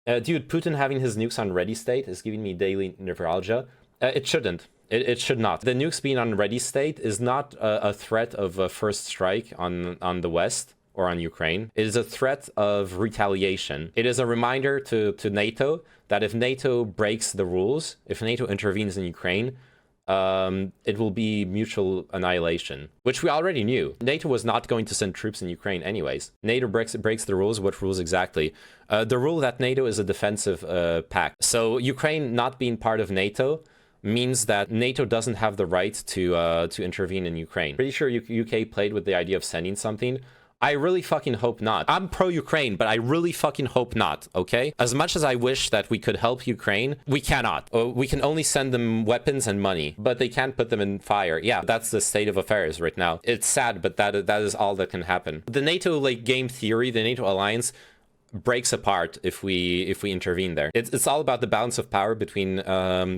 Dude, Putin having his nukes on ready state is giving me daily neuralgia. It shouldn't. It should not. The nukes being on ready state is not a threat of a first strike on the West or on Ukraine. It is a threat of retaliation. It is a reminder to NATO that if NATO breaks the rules, if NATO intervenes in Ukraine, it will be mutual annihilation, which we already knew. NATO was not going to send troops in Ukraine anyways. NATO breaks the rules. What rules exactly? The rule that NATO is a defensive pact. So Ukraine not being part of NATO means that NATO doesn't have the right to intervene in Ukraine. Pretty sure UK played with the idea of sending something. I really fucking hope not. I'm pro-Ukraine, but I really fucking hope not, okay? As much as I wish that we could help Ukraine, we cannot. We can only send them weapons and money, but they can't put them in fire. Yeah, that's the state of affairs right now. It's sad, but that is all that can happen. The NATO game theory, the NATO alliance, breaks apart if we intervene there. It's all about the balance of power between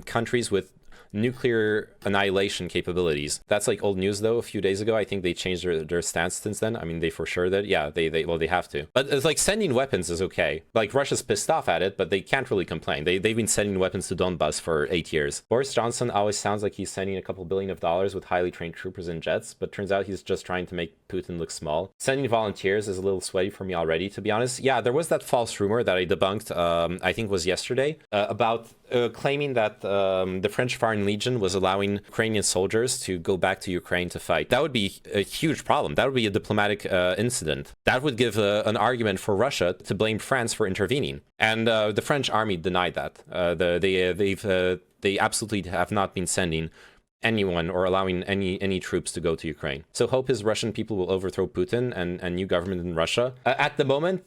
countries with nuclear annihilation capabilities. That's like old news though. A few days ago I think they changed their stance since then. I mean, they for sure that, yeah, they have to, but it's like sending weapons is okay. Like Russia's pissed off at it, but they can't really complain. They've been sending weapons to Donbass for 8 years. Boris Johnson always sounds like he's sending a couple $billion with highly trained troopers and jets, but turns out he's just trying to make Putin look small. Sending volunteers is a little sweaty for me already, to be honest. Yeah, there was that false rumor that I debunked, I think was yesterday, about claiming that the French Foreign Legion was allowing Ukrainian soldiers to go back to Ukraine to fight. That would be a huge problem. That would be a diplomatic incident. That would give an argument for Russia to blame France for intervening. And the French army denied that. They absolutely have not been sending anyone or allowing any troops to go to Ukraine. So hope his Russian people will overthrow Putin and new government in Russia. At the moment,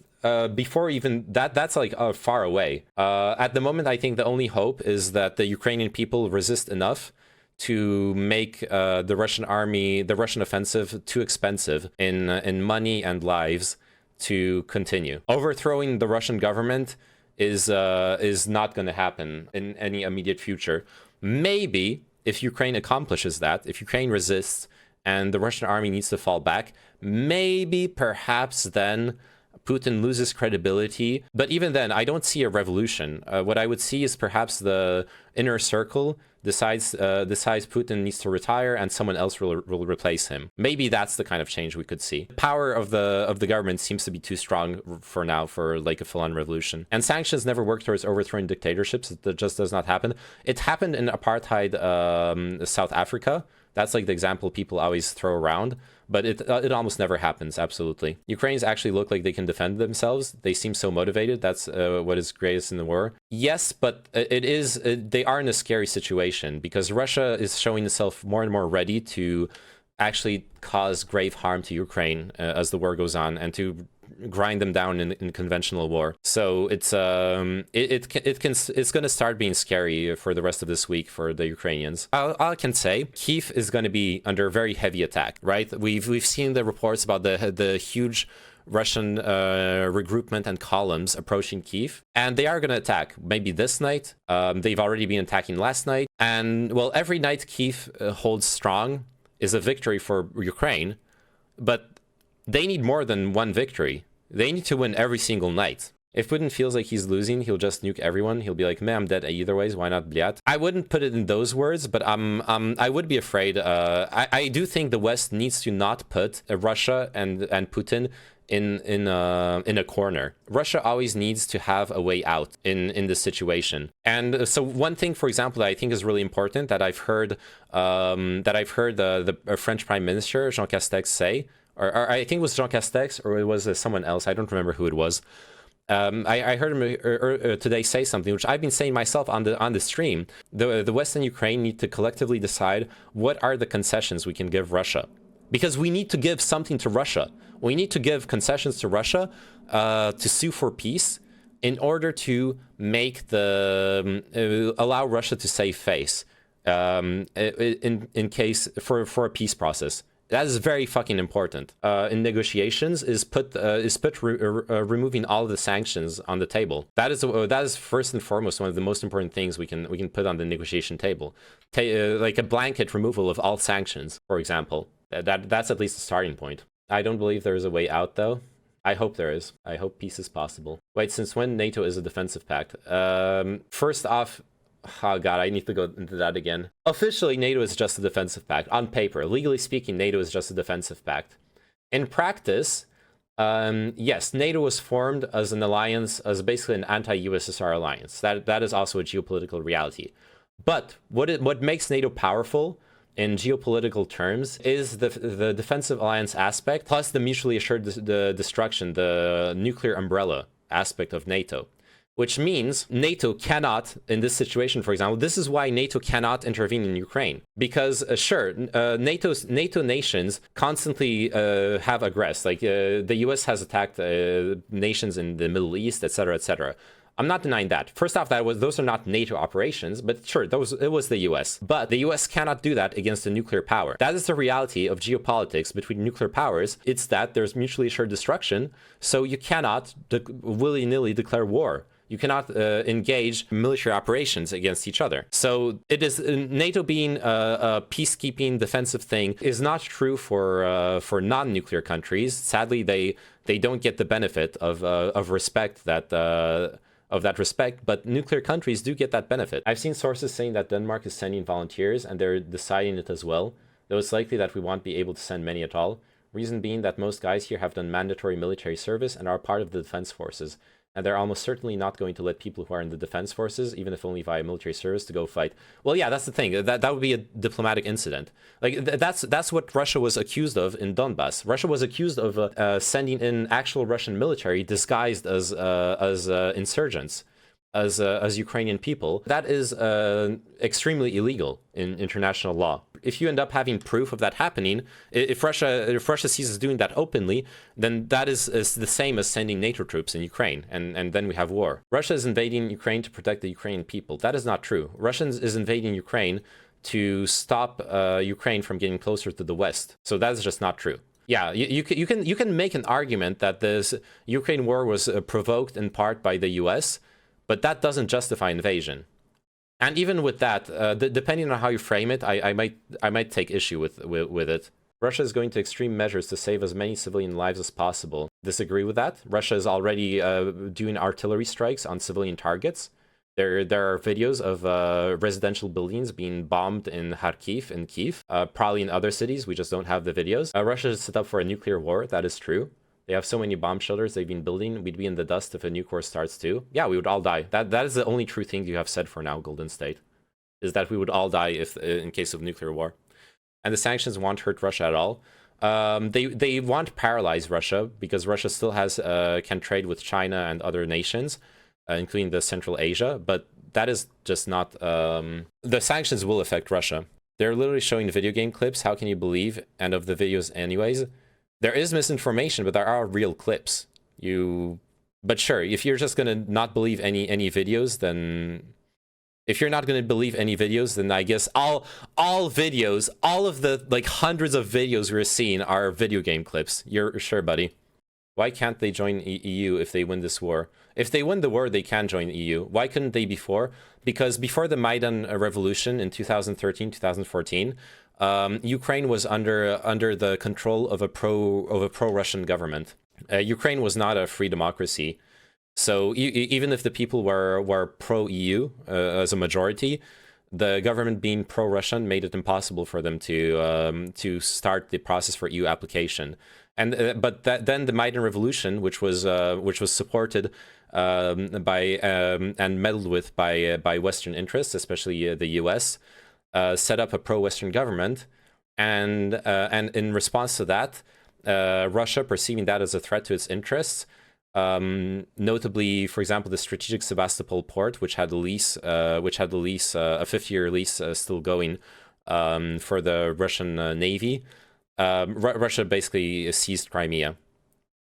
before even that's like far away. At the moment, I think the only hope is that the Ukrainian people resist enough to make the Russian army, the Russian offensive, too expensive in money and lives to continue. Overthrowing the Russian government is not going to happen in any immediate future. Maybe if Ukraine accomplishes that, if Ukraine resists and the Russian army needs to fall back, maybe perhaps then Putin loses credibility. But even then, I don't see a revolution. What I would see is perhaps the inner circle decides Putin needs to retire and someone else will replace him. Maybe that's the kind of change we could see. The power of the government seems to be too strong for now for like a full-on revolution. And sanctions never work towards overthrowing dictatorships. That just does not happen. It happened in apartheid South Africa. That's like the example people always throw around, but it almost never happens, absolutely. Ukrainians actually look like they can defend themselves. They seem so motivated. That's what is greatest in the war. Yes, but they are in a scary situation because Russia is showing itself more and more ready to actually cause grave harm to Ukraine as the war goes on and to grind them down in conventional war. So it's going to start being scary for the rest of this week for the Ukrainians. All I can say, Kyiv is going to be under very heavy attack, right? We've seen the reports about the huge Russian regroupment and columns approaching Kyiv, and they are going to attack maybe this night. They've already been attacking last night, and well, every night Kyiv holds strong is a victory for Ukraine, but they need more than one victory. They need to win every single night. If Putin feels like he's losing, he'll just nuke everyone. He'll be like, man, I'm dead either ways. Why not, bliat? I wouldn't put it in those words, but I would be afraid. I do think the West needs to not put Russia and Putin in a corner. Russia always needs to have a way out in this situation. And so one thing, for example, that I think is really important that I've heard the French Prime Minister Jean Castex say, or I think it was Jean Castex or it was someone else. I don't remember who it was. I heard him today say something which I've been saying myself on the stream. The West and Ukraine need to collectively decide what are the concessions we can give Russia, because we need to give something to Russia. We need to give concessions to Russia to sue for peace in order to make allow Russia to save face in case for a peace process. That is very fucking important. In negotiations, is removing all of the sanctions on the table. That is first and foremost one of the most important things we can put on the negotiation table. Like a blanket removal of all sanctions, for example. That's at least a starting point. I don't believe there is a way out, though. I hope there is. I hope peace is possible. Wait, since when NATO is a defensive pact? First off, oh god, I need to go into that again. Officially, NATO is just a defensive pact. On paper, legally speaking, NATO is just a defensive pact. In practice, yes, NATO was formed as an alliance, as basically an anti-USSR alliance. That is also a geopolitical reality. But what makes NATO powerful in geopolitical terms is the defensive alliance aspect, plus the mutually assured destruction, the nuclear umbrella aspect of NATO. Which means NATO cannot, in this situation, for example, this is why NATO cannot intervene in Ukraine. Because, sure, NATO nations constantly have aggressed. Like, the US has attacked nations in the Middle East, etc., etc. I'm not denying that. First off, those are not NATO operations, but sure, it was the US. But the US cannot do that against a nuclear power. That is the reality of geopolitics between nuclear powers. It's that there's mutually assured destruction, so you cannot willy-nilly declare war. You cannot engage military operations against each other. So it is NATO being a peacekeeping defensive thing is not true for non-nuclear countries. Sadly, they don't get the benefit of respect of that respect, but nuclear countries do get that benefit. I've seen sources saying that Denmark is sending volunteers and they're deciding it as well, though it's likely that we won't be able to send many at all. Reason being that most guys here have done mandatory military service and are part of the defense forces. And they're almost certainly not going to let people who are in the defense forces, even if only via military service, to go fight. Well, yeah, that's the thing. That would be a diplomatic incident. Like that's what Russia was accused of in Donbass. Russia was accused of sending in actual Russian military disguised as insurgents, as Ukrainian people. That is extremely illegal in international law. If you end up having proof of that happening, if Russia sees us doing that openly, then that is the same as sending NATO troops in Ukraine, and then we have war. Russia is invading Ukraine to protect the Ukrainian people. That is not true. Russia is invading Ukraine to stop Ukraine from getting closer to the West. So that is just not true. Yeah, you can make an argument that this Ukraine war was provoked in part by the US, but that doesn't justify invasion. And even with that, depending on how you frame it, I might take issue with it. Russia is going to extreme measures to save as many civilian lives as possible. Disagree with that? Russia is already doing artillery strikes on civilian targets. There are videos of residential buildings being bombed in Kharkiv and Kiev, probably in other cities. We just don't have the videos. Russia is set up for a nuclear war. That is true. They have so many bomb shelters they've been building. We'd be in the dust if a nuke war starts too. Yeah, we would all die. That is the only true thing you have said for now, Golden State, is that we would all die if in case of nuclear war. And the sanctions won't hurt Russia at all. They won't paralyze Russia because Russia still has can trade with China and other nations, including the Central Asia. But that is just not. The sanctions will affect Russia. They're literally showing video game clips. How can you believe? And of the videos, anyways. There is misinformation, but there are real clips. But sure, if you're just gonna not believe any videos, then if you're not gonna believe any videos, then I guess all videos, all of the like hundreds of videos we're seeing are video game clips. You're sure, buddy. Why can't they join EU if they win this war? If they win the war, they can join EU. Why couldn't they before? Because before the Maidan revolution in 2013, 2014. Ukraine was under the control of a pro-Russian government. Ukraine was not a free democracy, so even if the people were pro-EU as a majority, the government being pro-Russian made it impossible for them to start the process for EU application. And then the Maidan Revolution, which was supported by and meddled with by Western interests, especially the US. Set up a pro-Western government, and in response to that, Russia, perceiving that as a threat to its interests, notably, for example, the strategic Sebastopol port, which had a 50-year lease still going for the Russian Navy, Russia basically seized Crimea.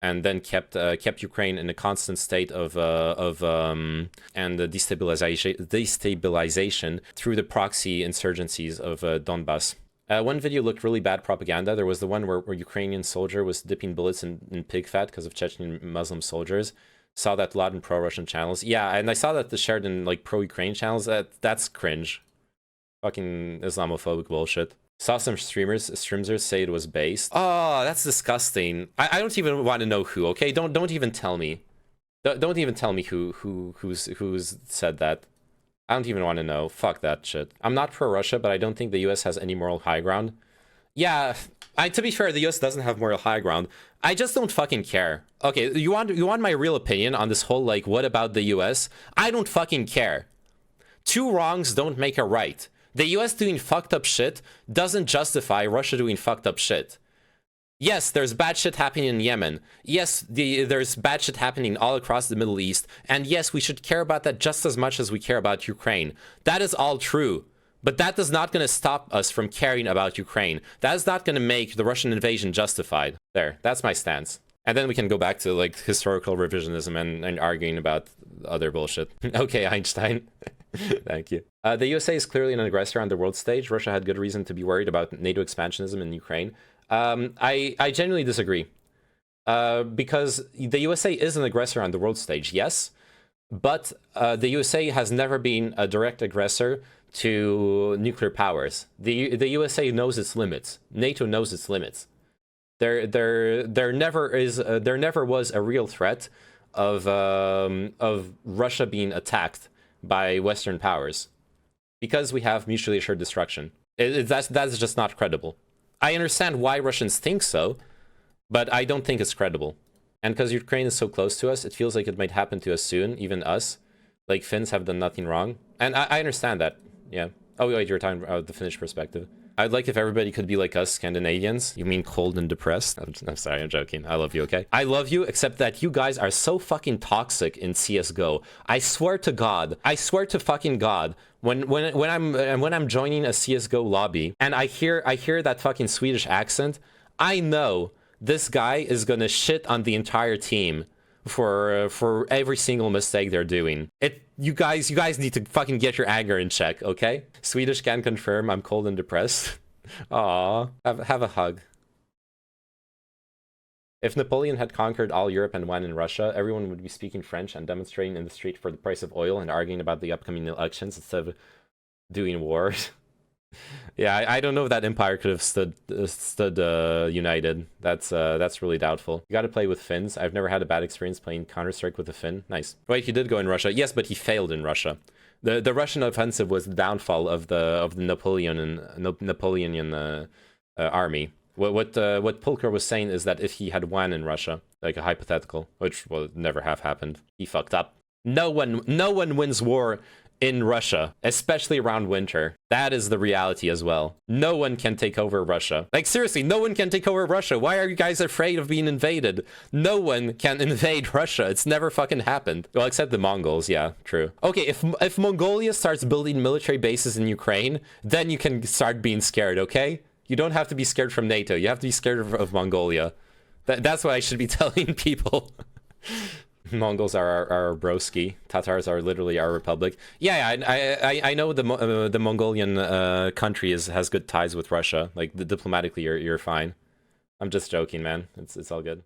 And then kept Ukraine in a constant state of destabilization through the proxy insurgencies of Donbass. One video looked really bad propaganda. There was the one where Ukrainian soldier was dipping bullets in pig fat because of Chechen Muslim soldiers. Saw that a lot in pro-Russian channels. Yeah, and I saw that shared in like pro-Ukraine channels. That's cringe. Fucking Islamophobic bullshit. Saw some streamers say it was based. Oh, that's disgusting. I don't even want to know who, okay? Don't even tell me. Don't even tell me who's said that. I don't even want to know. Fuck that shit. I'm not pro-Russia, but I don't think the US has any moral high ground. Yeah, to be fair, the US doesn't have moral high ground. I just don't fucking care. Okay, you want my real opinion on this whole, like, what about the US? I don't fucking care. Two wrongs don't make a right. The US doing fucked up shit doesn't justify Russia doing fucked up shit. Yes, there's bad shit happening in Yemen. Yes, there's bad shit happening all across the Middle East. And yes, we should care about that just as much as we care about Ukraine. That is all true. But that is not going to stop us from caring about Ukraine. That is not going to make the Russian invasion justified. There, that's my stance. And then we can go back to, like, historical revisionism and arguing about other bullshit. Okay, Einstein. Thank you. The USA is clearly an aggressor on the world stage. Russia had good reason to be worried about NATO expansionism in Ukraine. I genuinely disagree. Because the USA is an aggressor on the world stage, yes. But the USA has never been a direct aggressor to nuclear powers. The USA knows its limits. NATO knows its limits. There never was a real threat of Russia being attacked by Western powers, because we have mutually assured destruction. That's just not credible. I understand why Russians think so, but I don't think it's credible. And because Ukraine is so close to us, it feels like it might happen to us soon, even us. Like, Finns have done nothing wrong. And I understand that, yeah. Oh, wait, you were talking about the Finnish perspective. I'd like if everybody could be like us Scandinavians. You mean cold and depressed? I'm sorry, I'm joking. I love you, okay? I love you, except that you guys are so fucking toxic in CSGO. I swear to God. I swear to fucking God. When I'm joining a CSGO lobby and I hear that fucking Swedish accent, I know this guy is gonna shit on the entire team for every single mistake they're doing. You guys need to fucking get your anger in check, okay? Swedish can confirm I'm cold and depressed. Aw, have a hug. If Napoleon had conquered all Europe and won in Russia, everyone would be speaking French and demonstrating in the street for the price of oil and arguing about the upcoming elections instead of doing war. Yeah, I don't know if that empire could have stood united. That's really doubtful. You got to play with Finns. I've never had a bad experience playing Counter-Strike with a Finn. Nice. Wait, he did go in Russia. Yes, but he failed in Russia. The Russian offensive was the downfall of the Napoleonian army. What Pulker was saying is that if he had won in Russia, like a hypothetical, which will never have happened, he fucked up. No one wins war in Russia, especially around winter. That is the reality as well. No one can take over Russia. Like, seriously, no one can take over Russia. Why are you guys afraid of being invaded? No one can invade Russia. It's never fucking happened. Well, except the Mongols, yeah, true. Okay, if Mongolia starts building military bases in Ukraine, then you can start being scared, okay? You don't have to be scared from NATO. You have to be scared of Mongolia. That's what I should be telling people. Mongols are our broski. Tatars are literally our republic. Yeah, I know the Mongolian country has good ties with Russia. Like, diplomatically, you're fine. I'm just joking, man. It's all good.